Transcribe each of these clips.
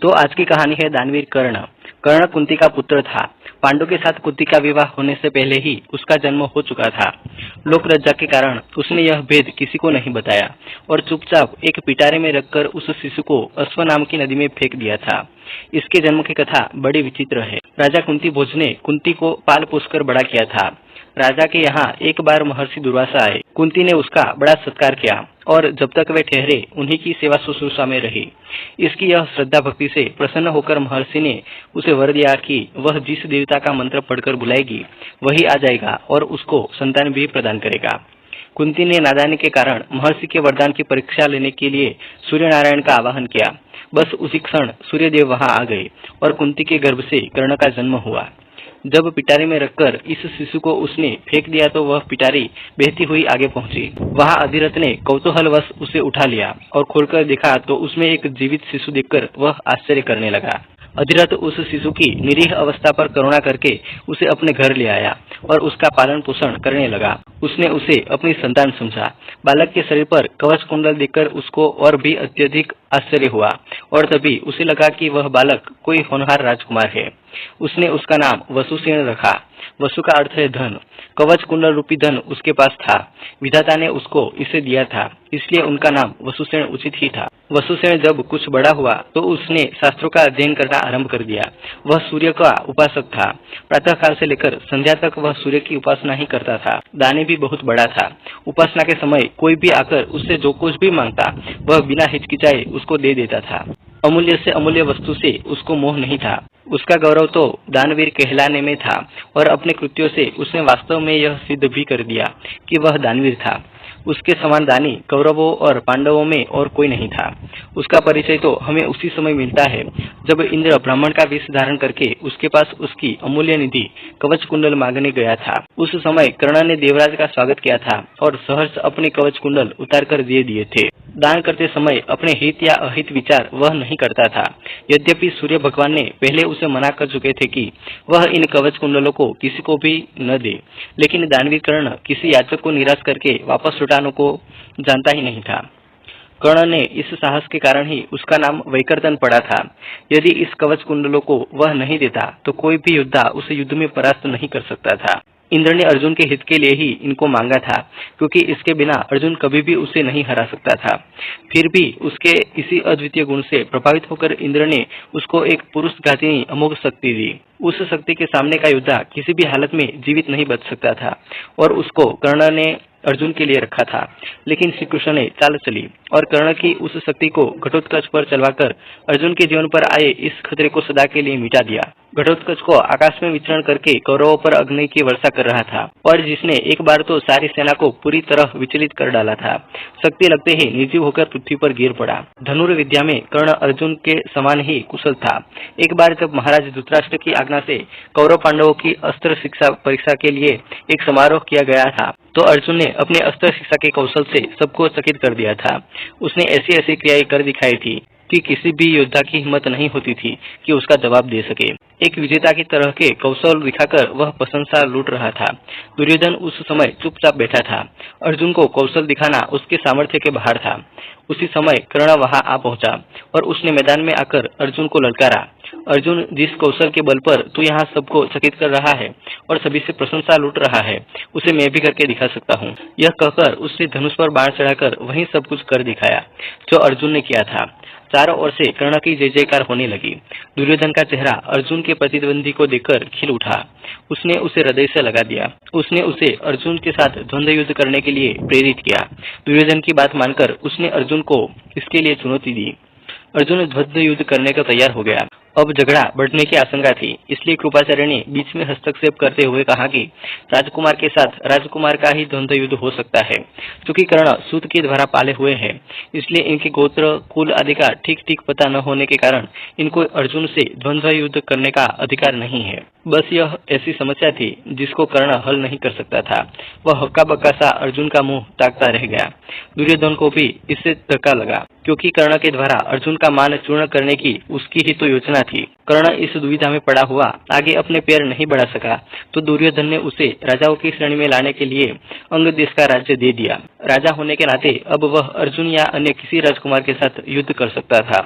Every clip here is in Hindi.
तो आज की कहानी है दानवीर कर्ण। कर्ण कुंती का पुत्र था। पांडु के साथ कुंती का विवाह होने से पहले ही उसका जन्म हो चुका था। लोक लज्जा के कारण उसने यह भेद किसी को नहीं बताया और चुपचाप एक पिटारे में रखकर उस शिशु को अश्व नाम की नदी में फेंक दिया था। इसके जन्म की कथा बड़ी विचित्र है। राजा कुंती भोज ने कुंती को पाल पोसकर बड़ा किया था। राजा के यहाँ एक बार महर्षि दुर्वासा आए। कुंती ने उसका बड़ा सत्कार किया और जब तक वे ठहरे उन्हीं की सेवा शुश्रूषा में रही। इसकी यह श्रद्धा भक्ति से प्रसन्न होकर महर्षि ने उसे वर दिया कि वह जिस देवता का मंत्र पढ़कर बुलाएगी वही आ जाएगा और उसको संतान भी प्रदान करेगा। कुंती ने नादानी के कारण महर्षि के वरदान की परीक्षा लेने के लिए सूर्य नारायण का आवाहन किया। बस उसी क्षण सूर्यदेव वहां आ गए और कुंती के गर्भ से कर्ण का जन्म हुआ। जब पिटारी में रखकर इस शिशु को उसने फेंक दिया तो वह पिटारी बहती हुई आगे पहुंची। वहां अधिरथ ने कौतूहलवश उसे उठा लिया और खोलकर देखा तो उसमें एक जीवित शिशु देखकर वह आश्चर्य करने लगा। अधिरथ उस शिशु की निरीह अवस्था पर करुणा करके उसे अपने घर ले आया और उसका पालन पोषण करने लगा। उसने उसे अपनी संतान समझा। बालक के शरीर पर कवच कुंडल देखकर उसको और भी अत्यधिक आश्चर्य हुआ और तभी उसे लगा कि वह बालक कोई होनहार राजकुमार है। उसने उसका नाम वसुसेन रखा। वसु का अर्थ है धन। कवच कुंडल रूपी धन उसके पास था। विधाता ने उसको इसे दिया था, इसलिए उनका नाम वसुसेन उचित ही था। वसुसेन जब कुछ बड़ा हुआ तो उसने शास्त्रों का अध्ययन करना आरंभ कर दिया। वह सूर्य का उपासक था। प्रातः काल से लेकर संध्या तक वह सूर्य की उपासना ही करता था। दानी भी बहुत बड़ा था। उपासना के समय कोई भी आकर उससे जो कुछ भी मांगता वह बिना हिचकिचाए उसको दे देता था। अमूल्य से अमूल्य वस्तु से उसको मोह नहीं था। उसका गौरव तो दानवीर कहलाने में था और अपने कृत्यों से उसने वास्तव में यह सिद्ध भी कर दिया कि वह दानवीर था। उसके समान दानी कौरवों और पांडवों में और कोई नहीं था। उसका परिचय तो हमें उसी समय मिलता है जब इंद्र ब्राह्मण का वेश धारण करके उसके पास उसकी अमूल्य निधि कवच कुंडल मांगने गया था। उस समय कर्ण ने देवराज का स्वागत किया था और सहर्ष अपने कवच कुंडल उतार कर दे दिए थे। दान करते समय अपने हित या अहित विचार वह नहीं करता था। यद्यपि सूर्य भगवान ने पहले उसे मना कर चुके थे कि वह इन कवच कुंडलों को किसी को भी न दे, लेकिन दानवीर कर्ण किसी याचक को निराश करके वापस लौटाने को जानता ही नहीं था। कर्ण ने इस साहस के कारण ही उसका नाम वैकर्तन पड़ा था। यदि इस कवच कुंडलों को वह नहीं देता तो कोई भी योद्धा उसे युद्ध में परास्त नहीं कर सकता था। इंद्र ने अर्जुन के हित के लिए ही इनको मांगा था, क्योंकि इसके बिना अर्जुन कभी भी उसे नहीं हरा सकता था। फिर भी उसके इसी अद्वितीय गुण से प्रभावित होकर इंद्र ने उसको एक पुरुष घातिनी अमोघ शक्ति दी। उस शक्ति के सामने का योद्धा किसी भी हालत में जीवित नहीं बच सकता था और उसको कर्ण ने अर्जुन के लिए रखा था। लेकिन श्री कृष्ण ने चाल चली और कर्ण की उस शक्ति को घटोत्कच पर चलवाकर अर्जुन के जीवन पर आए इस खतरे को सदा के लिए मिटा दिया। घटोत्कच को आकाश में विचरण करके कौरवों पर अग्नि की वर्षा कर रहा था और जिसने एक बार तो सारी सेना को पूरी तरह विचलित कर डाला था। शक्ति लगते ही निर्जीव होकर पृथ्वी पर गिर पड़ा। धनुर्विद्या में कर्ण अर्जुन के समान ही कुशल था। एक बार जब महाराज धृतराष्ट्र की आज्ञा से कौरव पांडवों की अस्त्र शिक्षा परीक्षा के लिए एक समारोह किया गया था तो अर्जुन ने अपने अस्त्र शिक्षा के कौशल से सबको चकित कर दिया था। उसने ऐसी ऐसी क्रियाएं कर दिखाई थी कि किसी भी योद्धा की हिम्मत नहीं होती थी कि उसका जवाब दे सके। एक विजेता की तरह के कौशल दिखाकर वह प्रशंसा लूट रहा था। दुर्योधन उस समय चुपचाप बैठा था। अर्जुन को कौशल दिखाना उसके सामर्थ्य के बाहर था। उसी समय कर्ण वहां आ पहुंचा और उसने मैदान में आकर अर्जुन को ललकारा। अर्जुन, जिस कौशल के बल पर तू यहाँ सबको चकित कर रहा है और सभी से प्रशंसा लूट रहा है, उसे मैं भी करके दिखा सकता हूँ। यह कहकर उसने धनुष पर बाण चढ़ाकर वही सब कुछ कर दिखाया जो अर्जुन ने किया था। चारों ओर से कर्ण की जय जयकार होने लगी। दुर्योधन का चेहरा अर्जुन के प्रतिद्वंदी को देखकर खिल उठा। उसने उसे हृदय से लगा दिया। उसने उसे अर्जुन के साथ द्वंद्व युद्ध करने के लिए प्रेरित किया। दुर्योधन की बात मानकर उसने अर्जुन को इसके लिए चुनौती दी। अर्जुन द्वंद्व युद्ध करने का तैयार हो गया। अब झगड़ा बढ़ने की आशंका थी, इसलिए कृपाचार्य ने बीच में हस्तक्षेप करते हुए कहा कि राजकुमार के साथ राजकुमार का ही द्वंद्व युद्ध हो सकता है। क्योंकि कर्ण सूत के द्वारा पाले हुए हैं, इसलिए इनके गोत्र कुल आदि का ठीक ठीक पता न होने के कारण इनको अर्जुन से द्वंद्व युद्ध करने का अधिकार नहीं है। बस यह ऐसी समस्या थी जिसको कर्ण हल नहीं कर सकता था। वह हक्का बक्का सा अर्जुन का मुंह ताकता रह गया। दुर्योधन को भी इससे धक्का लगा, क्योंकि कर्ण के द्वारा अर्जुन का मान चूर्ण करने की उसकी ही तो योजना थी। कर्ण इस दुविधा में पड़ा हुआ आगे अपने पैर नहीं बढ़ा सका तो दुर्योधन ने उसे राजाओं की श्रेणी में लाने के लिए अंग देश का राज्य दे दिया। राजा होने के नाते अब वह अर्जुन या अन्य किसी राजकुमार के साथ युद्ध कर सकता था।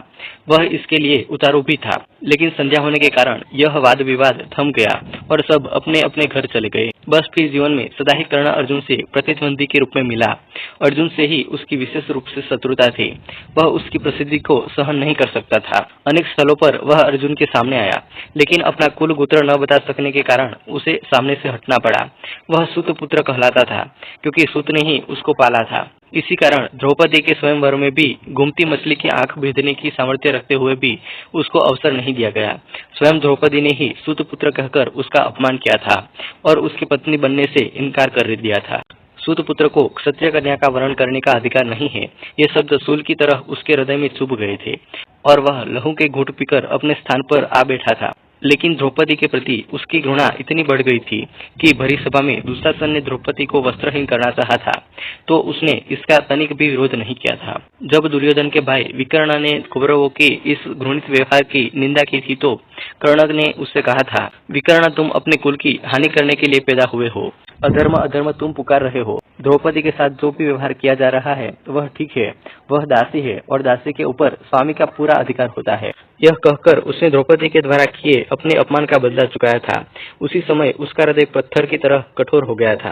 वह इसके लिए उतारू भी था, लेकिन संध्या होने के कारण यह वाद विवाद थम गया और सब अपने अपने घर चले गए। बस फिर जीवन में सदा ही कर्ण अर्जुन से प्रतिद्वंदी के रूप में मिला। अर्जुन से ही उसकी विशेष रूप से शत्रुता थी। वह उसकी प्रसिद्धि को सहन नहीं कर सकता था। अनेक स्थलों पर वह अर्जुन के सामने आया, लेकिन अपना कुल गोत्र न बता सकने के कारण उसे सामने से हटना पड़ा। वह सूत पुत्र कहलाता था, क्योंकि सूत ने ही उसको पाला था। इसी कारण द्रौपदी के स्वयंवर में भी घूमती मछली की आंख भेदने की सामर्थ्य रखते हुए भी उसको अवसर नहीं दिया गया। स्वयं द्रौपदी ने ही सूत पुत्र कहकर उसका अपमान किया था और उसकी पत्नी बनने से इनकार कर दिया था। सूत पुत्र को क्षत्रिय कन्या का वर्ण करने का अधिकार नहीं है, ये शब्द सूल की तरह उसके हृदय में चुभ गए थे और वह लहू के घूंट पीकर अपने स्थान पर आ बैठा था। लेकिन द्रौपदी के प्रति उसकी घृणा इतनी बढ़ गई थी कि भरी सभा में दुशासन ने द्रौपदी को वस्त्रहीन करना चाहा था तो उसने इसका तनिक भी विरोध नहीं किया था। जब दुर्योधन के भाई विकर्ण ने कौरवों के इस घृणित व्यवहार की निंदा की थी तो कर्ण ने उससे कहा था, विकर्ण तुम अपने कुल की हानि करने के लिए पैदा हुए हो, अधर्म अधर्म तुम पुकार रहे हो। द्रौपदी के साथ जो भी व्यवहार किया जा रहा है वह ठीक है, वह दासी है और दासी के ऊपर स्वामी का पूरा अधिकार होता है। यह कहकर उसने द्रौपदी के द्वारा किए अपने अपमान का बदला चुकाया था। उसी समय उसका हृदय पत्थर की तरह कठोर हो गया था।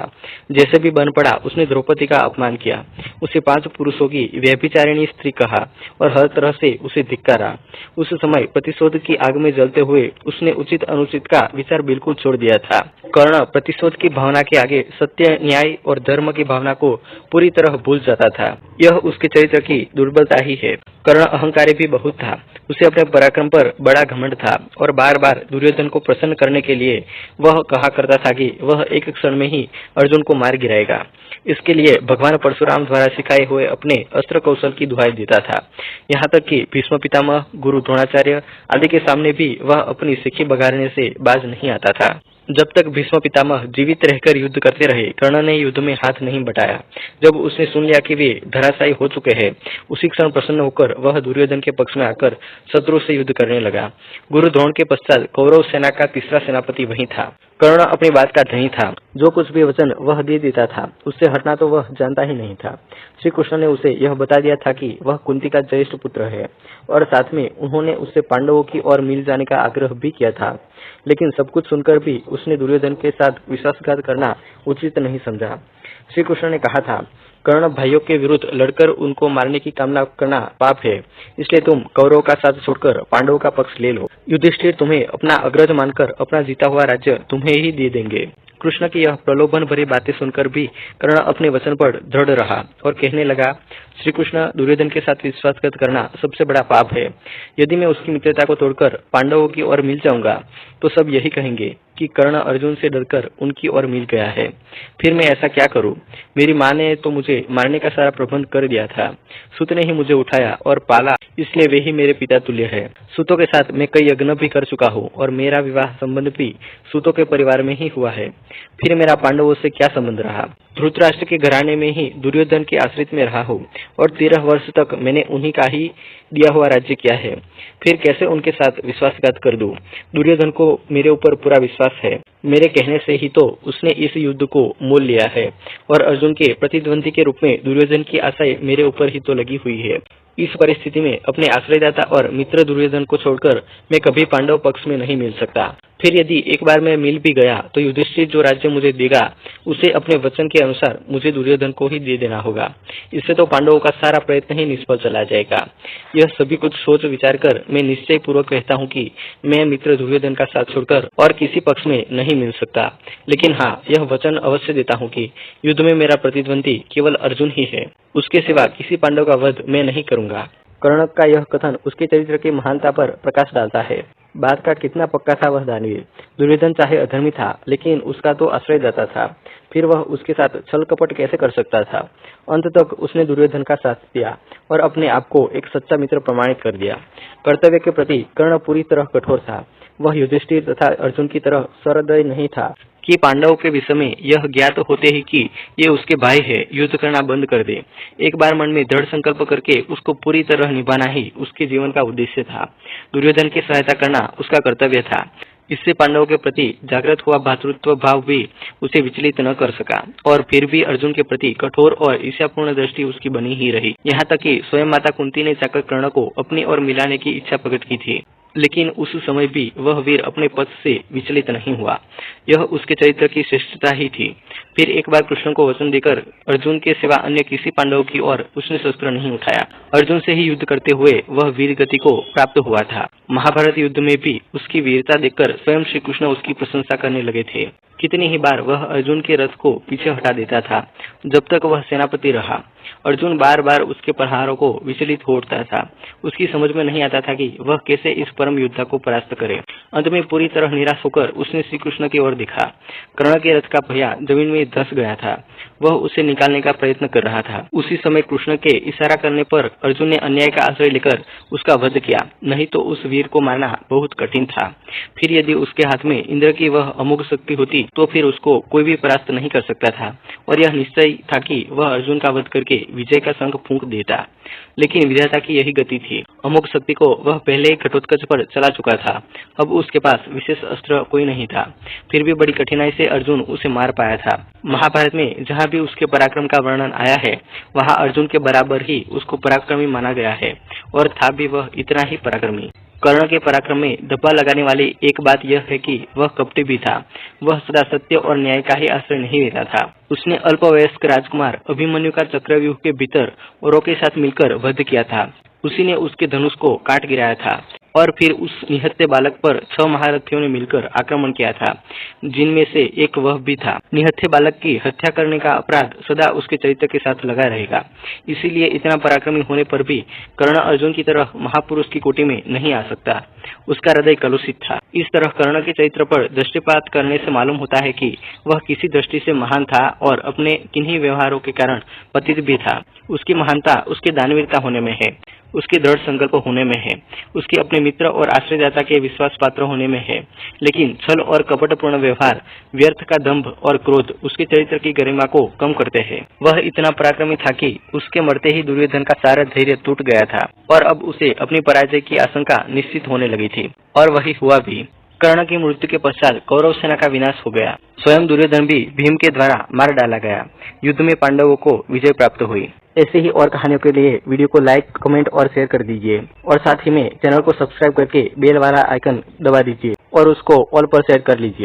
जैसे भी बन पड़ा उसने द्रौपदी का अपमान किया, उसे 5 पुरुषों की व्यभिचारिणी स्त्री कहा और हर तरह से उसे धिक्कारा। उस समय प्रतिशोध की आग में जलते हुए उसने उचित अनुचित का विचार बिल्कुल छोड़ दिया था। कर्ण प्रतिशोध की भावना के आगे सत्य, न्याय और धर्म की भावना को पूरी तरह भूल जाता था। यह उसके चरित्र की दुर्बलता ही है। कर्ण अहंकारी भी बहुत था। उसे अपने पराक्रम पर बड़ा घमंड था और बार बार दुर्योधन को प्रसन्न करने के लिए वह कहा करता था कि वह एक क्षण में ही अर्जुन को मार गिराएगा। इसके लिए भगवान परशुराम द्वारा सिखाए हुए अपने अस्त्र कौशल की दुहाई देता था। यहाँ तक कि भीष्म पितामह, गुरु द्रोणाचार्य आदि के सामने भी वह अपनी सिक्की बघारने से बाज नहीं आता था। जब तक भीष्म पितामह जीवित रहकर युद्ध करते रहे, कर्ण ने युद्ध में हाथ नहीं बटाया। जब उसने सुन लिया कि वे धराशायी हो चुके हैं, उसी क्षण प्रसन्न होकर वह दुर्योधन के पक्ष में आकर शत्रु से युद्ध करने लगा। गुरु द्रोण के पश्चात कौरव सेना का तीसरा सेनापति वही था। कर्ण अपनी बात का धनी था। जो कुछ भी वचन वह दे देता था उससे हटना तो वह जानता ही नहीं था। श्री कृष्ण ने उसे यह बता दिया था कि वह कुंती का ज्येष्ठ पुत्र है और साथ में उन्होंने उससे पांडवों की ओर मिल जाने का आग्रह भी किया था। लेकिन सब कुछ सुनकर भी उसने दुर्योधन के साथ विश्वासघात करना उचित नहीं समझा। श्री कृष्ण ने कहा था, कर्ण भाइयों के विरुद्ध लड़कर उनको मारने की कामना करना पाप है, इसलिए तुम कौरवों का साथ छोड़कर पांडवों का पक्ष ले लो। युधिष्ठिर तुम्हें अपना अग्रज मानकर अपना जीता हुआ राज्य तुम्हें ही दे देंगे। कृष्ण की यह प्रलोभन भरी बातें सुनकर भी कर्ण अपने वचन पर दृढ़ रहा और कहने लगा, श्री कृष्ण, दुर्योधन के साथ विश्वासघात करना सबसे बड़ा पाप है। यदि मैं उसकी मित्रता को तोड़कर पांडवों की ओर मिल जाऊंगा तो सब यही कहेंगे कि कर्ण अर्जुन से डरकर उनकी ओर मिल गया है। फिर मैं ऐसा क्या करूं? मेरी माँ ने तो मुझे मारने का सारा प्रबंध कर दिया था। सूत ने ही मुझे उठाया और पाला, इसलिए वे ही मेरे पिता तुल्य है। सूतों के साथ मैं कई यज्ञ भी कर चुका हूँ और मेरा विवाह संबंध भी सूतों के परिवार में ही हुआ है। फिर मेरा पांडवों से क्या संबंध रहा? धृतराष्ट्र के घराने में ही दुर्योधन के आश्रित में रहा हूँ और 13 वर्ष तक मैंने उन्हीं का ही दिया हुआ राज्य किया है। फिर कैसे उनके साथ विश्वासघात कर दूं? दुर्योधन को मेरे ऊपर पूरा विश्वास है। मेरे कहने से ही तो उसने इस युद्ध को मोल लिया है और अर्जुन के प्रतिद्वंदी के रूप में दुर्योधन की आशाएं मेरे ऊपर ही तो लगी हुई है। इस परिस्थिति में अपने आश्रयदाता और मित्र दुर्योधन को छोड़कर मैं कभी पांडव पक्ष में नहीं मिल सकता। फिर यदि एक बार मैं मिल भी गया तो युधिष्ठिर जो राज्य मुझे देगा उसे अपने वचन के अनुसार मुझे दुर्योधन को ही दे देना होगा। इससे तो पांडवों का सारा प्रयत्न ही निष्फल चला जाएगा। यह सभी कुछ सोच विचार कर मैं निश्चय पूर्वक कहता हूँ कि मैं मित्र दुर्योधन का साथ छोड़कर और किसी पक्ष में नहीं मिल सकता। लेकिन हाँ, यह वचन अवश्य देता हूँ कि युद्ध में मेरा प्रतिद्वंदी केवल अर्जुन ही है। उसके सिवा किसी पांडव का वध मैं नहीं करूंगा। कर्ण का यह कथन उसके चरित्र की महानता पर प्रकाश डालता है। बात का कितना पक्का था वह दानवीर। दुर्योधन चाहे अधर्मी था लेकिन उसका तो आश्रयदाता था। फिर वह उसके साथ छल कपट कैसे कर सकता था? अंत तक उसने दुर्योधन का साथ दिया और अपने आप को एक सच्चा मित्र प्रमाणित कर दिया। कर्तव्य के प्रति कर्ण पूरी तरह कठोर था। वह युधिष्ठिर तथा अर्जुन की तरह सहृदय नहीं था कि पांडवों के विषय में यह ज्ञात होते ही कि ये उसके भाई है, युद्ध करना बंद कर दे। एक बार मन में दृढ़ संकल्प करके उसको पूरी तरह निभाना ही उसके जीवन का उद्देश्य था। दुर्योधन की सहायता करना उसका कर्तव्य था। इससे पांडवों के प्रति जागृत हुआ भातृत्व भाव भी उसे विचलित न कर सका और फिर भी अर्जुन के प्रति कठोर और ईर्ष्यापूर्ण दृष्टि उसकी बनी ही रही। यहाँ तक कि स्वयं माता कुंती ने जाकर कर्ण को अपनी ओर मिलाने की इच्छा प्रकट की थी, लेकिन उस समय भी वह वीर अपने पद से विचलित नहीं हुआ। यह उसके चरित्र की श्रेष्ठता ही थी। फिर एक बार कृष्ण को वचन देकर अर्जुन के सिवा अन्य किसी पांडव की ओर उसने शस्त्र नहीं उठाया। अर्जुन से ही युद्ध करते हुए वह वीर गति को प्राप्त हुआ था। महाभारत युद्ध में भी उसकी वीरता देखकर स्वयं श्री कृष्ण उसकी प्रशंसा करने लगे थे। कितनी ही बार वह अर्जुन के रथ को पीछे हटा देता था जब तक वह सेनापति रहा। अर्जुन बार बार उसके प्रहारों को विचलित होता था। उसकी समझ में नहीं आता था कि वह कैसे इस परम योद्धा को परास्त करे। अंत में पूरी तरह निराश होकर उसने श्री कृष्ण की ओर देखा। कर्ण के रथ का पहिया जमीन में धंस गया था। वह उसे निकालने का प्रयत्न कर रहा था। उसी समय कृष्ण के इशारा करने पर अर्जुन ने अन्याय का आश्रय लेकर उसका वध किया, नहीं तो उस वीर को मारना बहुत कठिन था। फिर यदि उसके हाथ में इंद्र की वह अमोघ शक्ति होती तो फिर उसको कोई भी परास्त नहीं कर सकता था और यह निश्चय था कि वह अर्जुन का वध करके विजय का शंख फूंक देता। लेकिन विधाता की यही गति थी। अमोघ शक्ति को वह पहले ही घटोत्कच पर चला चुका था। अब उसके पास विशेष अस्त्र कोई नहीं था। फिर भी बड़ी कठिनाई से अर्जुन उसे मार पाया था। महाभारत में जहाँ भी उसके पराक्रम का वर्णन आया है वहाँ अर्जुन के बराबर ही उसको पराक्रमी माना गया है और था भी वह इतना ही पराक्रमी। कर्ण के पराक्रम में धब्बा लगाने वाली एक बात यह है कि वह कपटी भी था। वह सदा सत्य और न्याय का ही आश्रय नहीं लेता था। उसने अल्पवयस्क राजकुमार अभिमन्यु का चक्रव्यूह के भीतर औरों के साथ मिलकर वध किया था। उसी ने उसके धनुष को काट गिराया था और फिर उस निहत्थे बालक पर 6 महारथियों ने मिलकर आक्रमण किया था, जिनमें से एक वह भी था। निहत्थे बालक की हत्या करने का अपराध सदा उसके चरित्र के साथ लगा रहेगा। इसीलिए इतना पराक्रमी होने पर भी कर्ण अर्जुन की तरह महापुरुष की कोटि में नहीं आ सकता। उसका हृदय कलुषित था। इस तरह कर्ण के चरित्र पर दृष्टिपात करने से मालूम होता है कि वह किसी दृष्टि से महान था और अपने किन्हीं व्यवहारों के कारण पतित भी था। उसकी महानता उसके दानवीरता होने में है, उसके दृढ़ संकल्प होने में है, उसके अपने मित्र और आश्रयदाता के विश्वास पात्र होने में है। लेकिन छल और कपटपूर्ण व्यवहार, व्यर्थ का दंभ और क्रोध उसके चरित्र की गरिमा को कम करते हैं। वह इतना पराक्रमी था कि उसके मरते ही दुर्योधन का सारा धैर्य टूट गया था और अब उसे अपनी पराजय की आशंका निश्चित होने लगी थी। और वही हुआ भी। कर्ण की मृत्यु के पश्चात कौरव सेना का विनाश हो गया। स्वयं दुर्योधन भी भीम के द्वारा मार डाला गया। युद्ध में पांडवों को विजय प्राप्त हुई। ऐसे ही और कहानियों के लिए वीडियो को लाइक, कमेंट और शेयर कर दीजिए और साथ ही में चैनल को सब्सक्राइब करके बेल वाला आइकन दबा दीजिए और उसको ऑल पर सेट कर लीजिए।